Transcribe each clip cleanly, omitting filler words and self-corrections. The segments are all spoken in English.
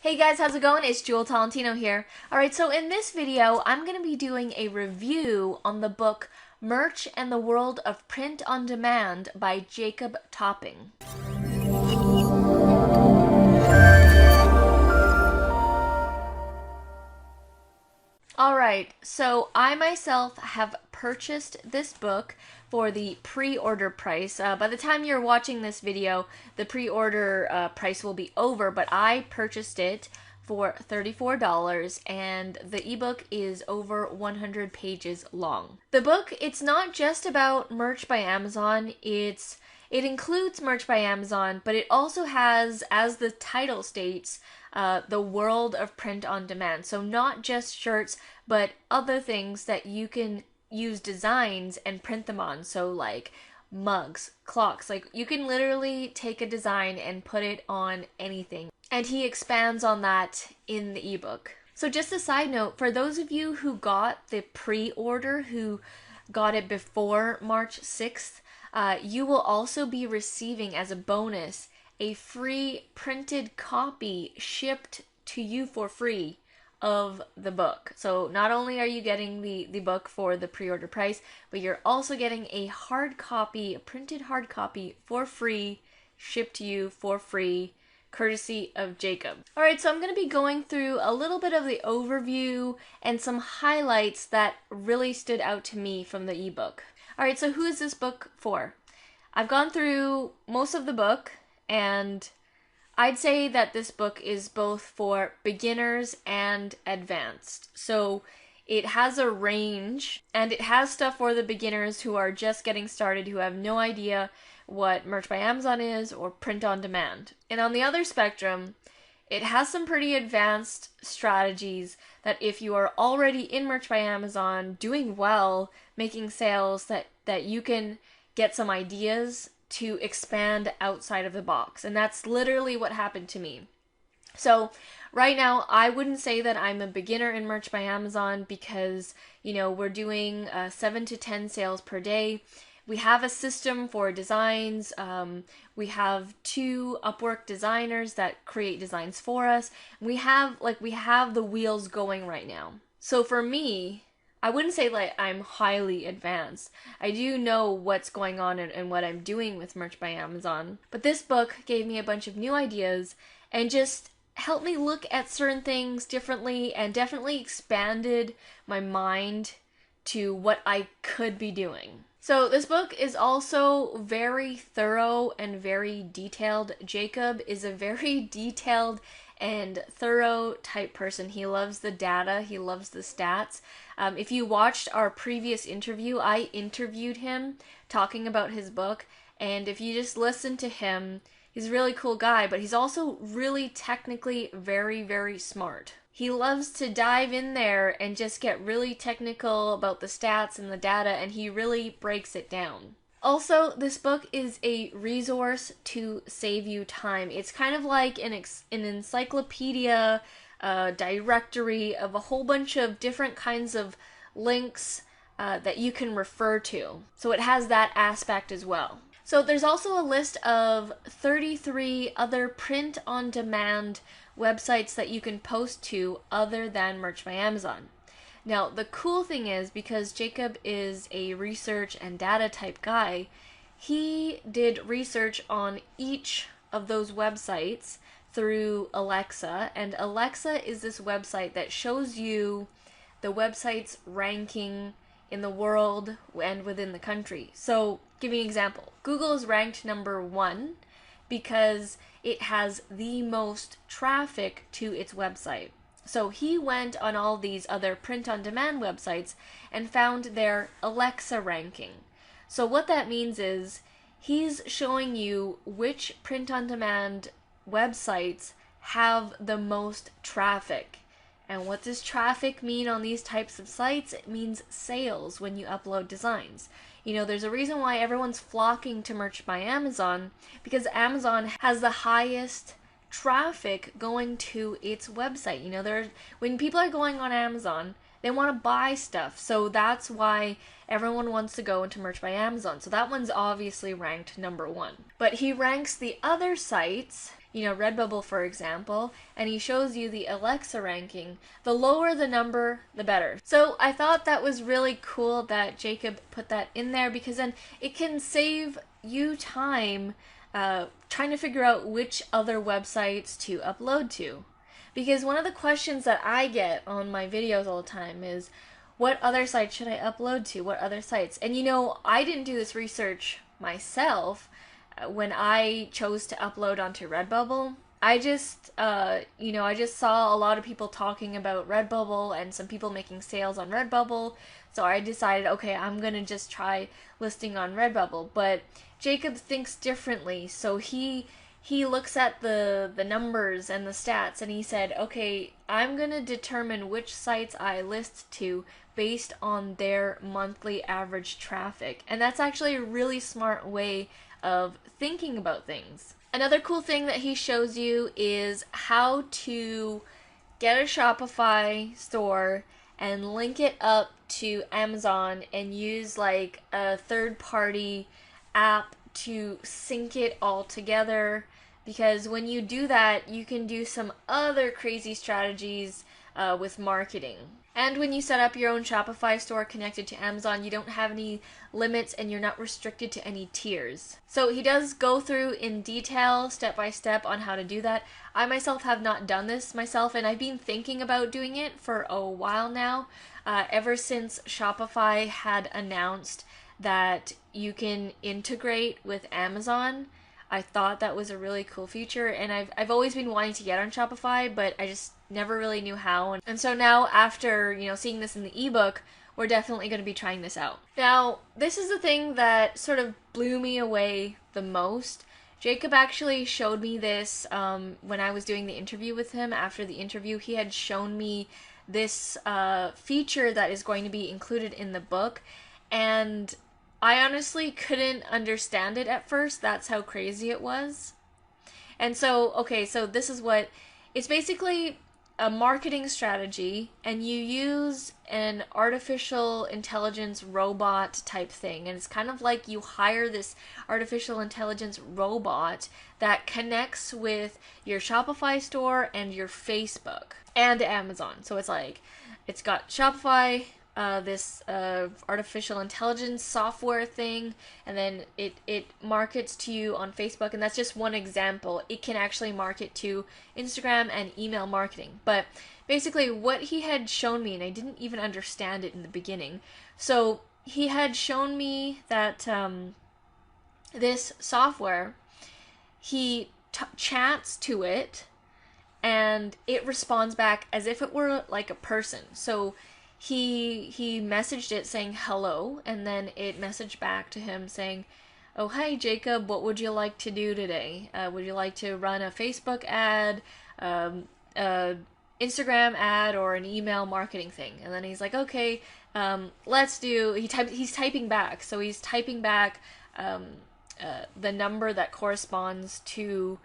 Hey guys, how's it going? It's Jewel Tolentino here. Alright, so in this video, I'm going to be doing a review on the book Merch and the World of Print on Demand by Jacob Topping. Alright, so I myself have purchased this book for the pre-order price. By the time you're watching this video, the pre-order price will be over, but I purchased it for $34 and the ebook is over 100 pages long. The book, it's not just about merch by Amazon, it includes merch by Amazon, but it also has, as the title states, the world of print on demand. So not just shirts, but other things that you can use designs and print them on. So like mugs, clocks, like you can literally take a design and put it on anything. And he expands on that in the ebook. So just a side note, for those of you who got the pre-order, who got it before March 6th, you will also be receiving as a bonus a free printed copy shipped to you for free of the book. So not only are you getting the book for the pre-order price, but you're also getting a hard copy, a printed hard copy for free, shipped to you for free, courtesy of Jacob. Alright, so I'm going to be going through a little bit of the overview and some highlights that really stood out to me from the ebook. Alright, so who is this book for? I've gone through most of the book, and I'd say that this book is both for beginners and advanced. So it has a range, and it has stuff for the beginners who are just getting started, who have no idea what merch by Amazon is or print on demand. And on the other spectrum, it has some pretty advanced strategies that if you are already in merch by Amazon, doing well, making sales, that you can get some ideas to expand outside of the box. And that's literally what happened to me. So right now, I wouldn't say that I'm a beginner in merch by Amazon because, you know, we're doing 7 to 10 sales per day. We have a system for designs. We have 2 Upwork designers that create designs for us. We have the wheels going right now. So for me, I wouldn't say like I'm highly advanced. I do know what's going on and what I'm doing with merch by Amazon. But this book gave me a bunch of new ideas and just helped me look at certain things differently and definitely expanded my mind to what I could be doing. So this book is also very thorough and very detailed. Jacob is a very detailed and thorough type person. He loves the data, he loves the stats. If you watched our previous interview, I interviewed him talking about his book, and if you just listen to him, he's a really cool guy, but he's also really technically very, very smart. He loves to dive in there and just get really technical about the stats and the data, and he really breaks it down. Also, this book is a resource to save you time. It's kind of like an encyclopedia directory of a whole bunch of different kinds of links that you can refer to. So it has that aspect as well. So there's also a list of 33 other print-on-demand websites that you can post to other than Merch by Amazon. Now, the cool thing is, because Jacob is a research and data type guy, he did research on each of those websites through Alexa, and Alexa is this website that shows you the website's ranking in the world and within the country. So, give me an example. Google is ranked number 1 because it has the most traffic to its website. So he went on all these other print-on-demand websites and found their Alexa ranking. So what that means is he's showing you which print-on-demand websites have the most traffic. And what does traffic mean on these types of sites? It means sales when you upload designs. You know, there's a reason why everyone's flocking to Merch by Amazon, because Amazon has the highest traffic going to its website. You know, when people are going on Amazon, They want to buy stuff. So that's why everyone wants to go into Merch by Amazon. So that one's obviously ranked number one. But he ranks the other sites, you know, Redbubble for example, and he shows you the Alexa ranking. The lower the number, the better. So I thought that was really cool that Jacob put that in there, because then it can save you time trying to figure out which other websites to upload to. Because one of the questions that I get on my videos all the time is, what other sites should I upload to? What other sites? And you know, I didn't do this research myself when I chose to upload onto Redbubble. I just saw a lot of people talking about Redbubble and some people making sales on Redbubble. So I decided, okay, I'm going to just try listing on Redbubble. But Jacob thinks differently. So he looks at the numbers and the stats, and he said, okay, I'm going to determine which sites I list to based on their monthly average traffic. And that's actually a really smart way of thinking about things. Another cool thing that he shows you is how to get a Shopify store and link it up to Amazon and use like a third-party app to sync it all together. Because when you do that, you can do some other crazy strategies with marketing. And when you set up your own Shopify store connected to Amazon, you don't have any limits and you're not restricted to any tiers. So he does go through in detail, step by step, on how to do that. I myself have not done this myself, and I've been thinking about doing it for a while now, ever since Shopify had announced that you can integrate with Amazon. I thought that was a really cool feature, and I've always been wanting to get on Shopify, but I just never really knew how. And so now, after, you know, seeing this in the ebook, we're definitely going to be trying this out. Now, this is the thing that sort of blew me away the most. Jacob actually showed me this when I was doing the interview with him. After the interview, he had shown me this feature that is going to be included in the book, and I honestly couldn't understand it at first. That's how crazy it was. And so, okay, so this is what, it's basically a marketing strategy, and you use an artificial intelligence robot type thing. And it's kind of like you hire this artificial intelligence robot that connects with your Shopify store and your Facebook and Amazon. So it's like, it's got Shopify, this artificial intelligence software thing, and then it markets to you on Facebook, and that's just one example. It can actually market to Instagram and email marketing. But basically what he had shown me, and I didn't even understand it in the beginning, so he had shown me that this software, he chats to it, and it responds back as if it were like a person. So he messaged it saying hello, and then it messaged back to him saying, oh, hi Jacob, what would you like to do today? Would you like to run a Facebook ad, Instagram ad, or an email marketing thing? And then he's like, okay, let's do, he's typing back. So he's typing back the number that corresponds to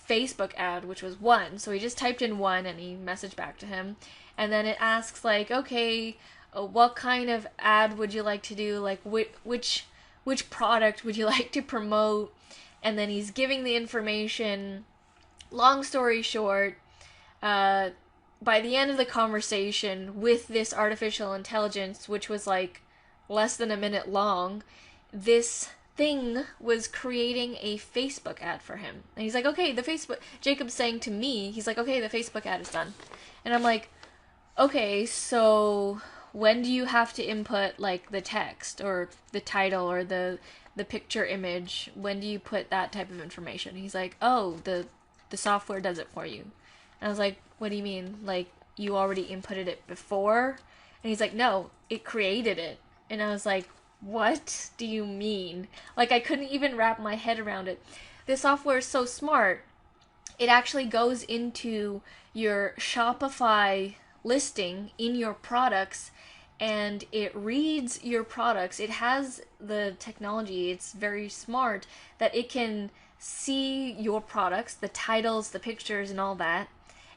Facebook ad, which was 1. So he just typed in 1 and he messaged back to him. And then it asks like, okay, what kind of ad would you like to do? Like which product would you like to promote? And then he's giving the information. Long story short, by the end of the conversation with this artificial intelligence, which was like less than a minute long, this thing was creating a Facebook ad for him. And he's like, okay, Jacob's saying to me, he's like, okay, the Facebook ad is done. And I'm like, okay, so when do you have to input like the text or the title or the picture image? When do you put that type of information? He's like, oh, the software does it for you. And I was like, what do you mean? Like, you already inputted it before? And he's like, no, it created it. And I was like, what do you mean? Like, I couldn't even wrap my head around it. This software is so smart. It actually goes into your Shopify listing in your products, and it reads your products. It has the technology, it's very smart, that it can see your products, the titles, the pictures, and all that,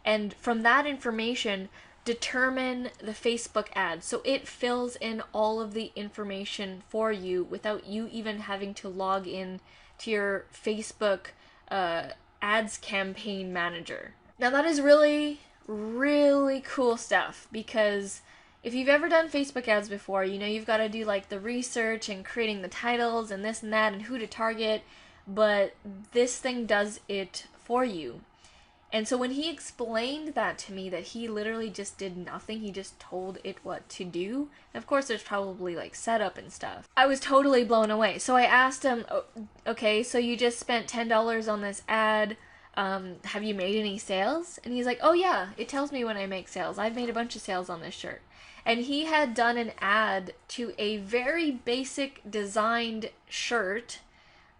and from that information determine the Facebook ad. So it fills in all of the information for you without you even having to log in to your Facebook ads campaign manager. Now that is really, really cool stuff, because if you've ever done Facebook ads before, you know you've got to do like the research and creating the titles and this and that and who to target, but this thing does it for you. And so when he explained that to me, that he literally just did nothing, he just told it what to do. And of course, there's probably like setup and stuff. I was totally blown away. So I asked him, okay, so you just spent $10 on this ad. Have you made any sales? And he's like, oh yeah, it tells me when I make sales. I've made a bunch of sales on this shirt. And he had done an ad to a very basic designed shirt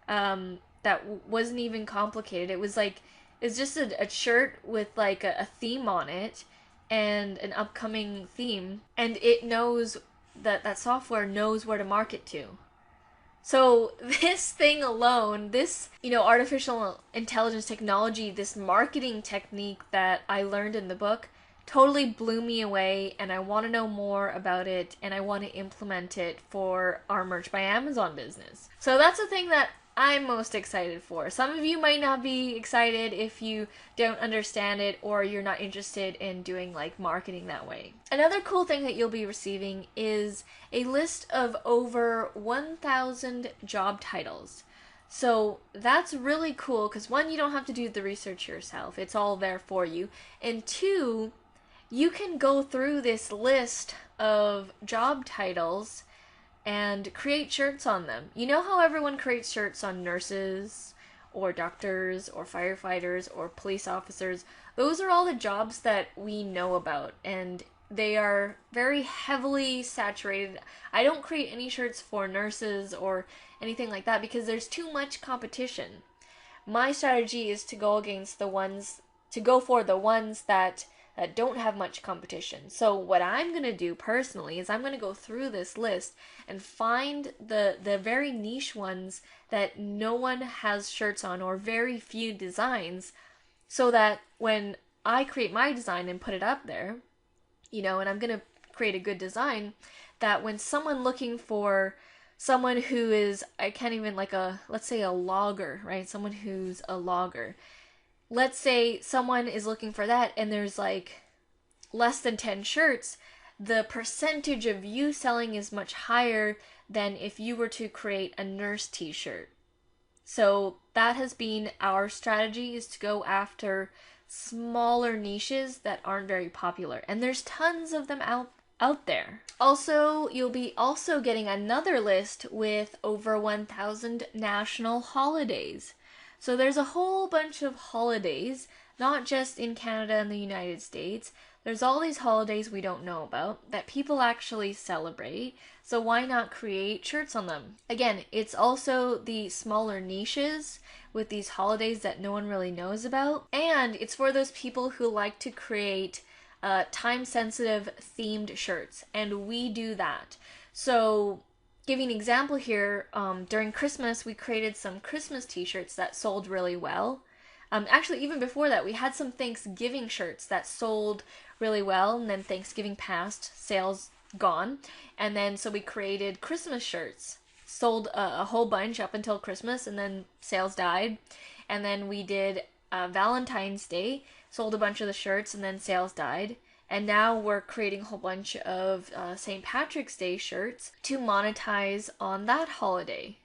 that wasn't even complicated. It was like, it's just a shirt with like a theme on it and an upcoming theme, and it knows that software knows where to market to. So this thing alone, this, artificial intelligence technology, this marketing technique that I learned in the book totally blew me away, and I want to know more about it, and I want to implement it for our Merch by Amazon business. So that's the thing that I'm most excited for. Some of you might not be excited if you don't understand it, or you're not interested in doing like marketing that way. Another cool thing that you'll be receiving is a list of over 1,000 job titles. So that's really cool, because one, you don't have to do the research yourself. It's all there for you. And two, you can go through this list of job titles and create shirts on them. You know how everyone creates shirts on nurses or doctors or firefighters or police officers? Those are all the jobs that we know about, and they are very heavily saturated. I don't create any shirts for nurses or anything like that because there's too much competition. My strategy is to go for the ones that don't have much competition. So what I'm going to do personally is I'm going to go through this list and find the very niche ones that no one has shirts on, or very few designs, so that when I create my design and put it up there, and I'm going to create a good design, that when someone looking for someone who is, let's say a logger, right? Someone who's a logger. Let's say someone is looking for that and there's like less than 10 shirts, the percentage of you selling is much higher than if you were to create a nurse t-shirt. So that has been our strategy, is to go after smaller niches that aren't very popular. And there's tons of them out there. Also, you'll be also getting another list with over 1,000 national holidays. So there's a whole bunch of holidays, not just in Canada and the United States. There's all these holidays we don't know about that people actually celebrate. So why not create shirts on them? Again, it's also the smaller niches with these holidays that no one really knows about. And it's for those people who like to create time-sensitive themed shirts. And we do that. So giving an example here, during Christmas, we created some Christmas t-shirts that sold really well. Actually, even before that, we had some Thanksgiving shirts that sold really well, and then Thanksgiving passed, sales gone, and then so we created Christmas shirts. Sold a whole bunch up until Christmas, and then sales died. And then we did Valentine's Day, sold a bunch of the shirts, and then sales died. And now we're creating a whole bunch of St. Patrick's Day shirts to monetize on that holiday.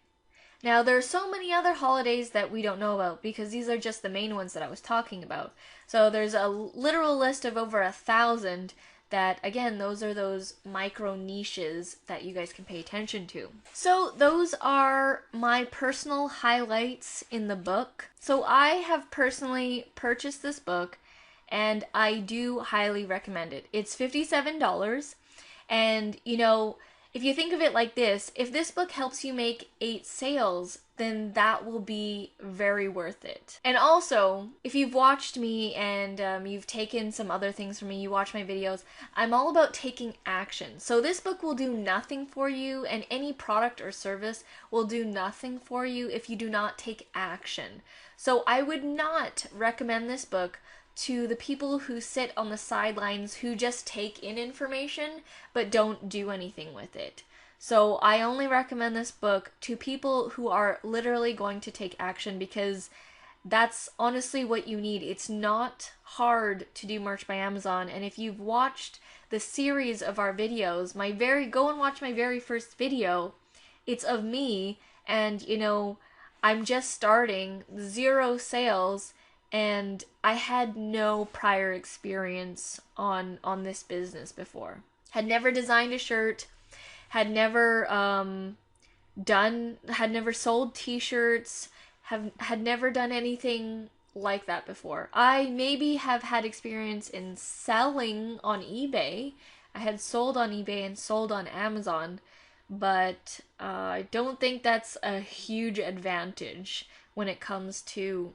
Now, there are so many other holidays that we don't know about, because these are just the main ones that I was talking about. So there's a literal list of over 1,000 that, again, those are those micro niches that you guys can pay attention to. So those are my personal highlights in the book. So I have personally purchased this book, and I do highly recommend it. It's $57, and if you think of it like this, if this book helps you make 8 sales, then that will be very worth it. And also, if you've watched me and you've taken some other things from me, you watch my videos, I'm all about taking action. So this book will do nothing for you, and any product or service will do nothing for you if you do not take action. So I would not recommend this book to the people who sit on the sidelines who just take in information but don't do anything with it. So I only recommend this book to people who are literally going to take action, because that's honestly what you need. It's not hard to do merch by Amazon, and if you've watched the series of our videos, go and watch my very first video. It's of me, and I'm just starting, 0 sales, and I had no prior experience on this business before. Had never designed a shirt, had never sold t-shirts, had never done anything like that before. I maybe have had experience in selling on eBay. I had sold on eBay and sold on Amazon, but I don't think that's a huge advantage when it comes to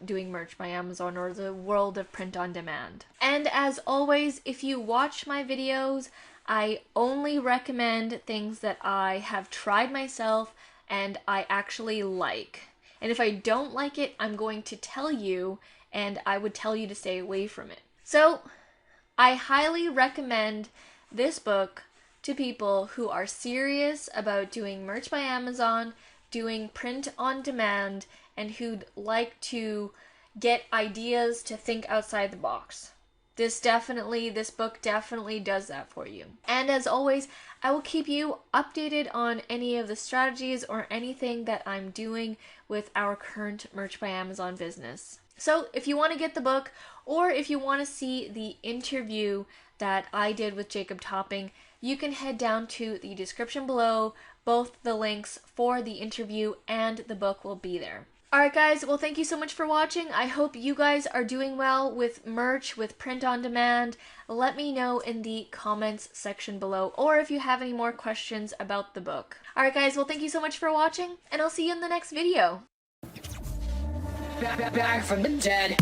doing merch by Amazon or the world of print on demand. And as always, if you watch my videos, I only recommend things that I have tried myself and I actually like. And if I don't like it, I'm going to tell you, and I would tell you to stay away from it. So, I highly recommend this book to people who are serious about doing merch by Amazon, doing print on demand, and who'd like to get ideas to think outside the box. This book definitely does that for you. And as always, I will keep you updated on any of the strategies or anything that I'm doing with our current Merch by Amazon business. So if you want to get the book, or if you want to see the interview that I did with Jacob Topping, you can head down to the description below. Both the links for the interview and the book will be there. Alright guys, well thank you so much for watching. I hope you guys are doing well with merch, with print on demand. Let me know in the comments section below, or if you have any more questions about the book. Alright guys, well thank you so much for watching, and I'll see you in the next video. Back from the dead.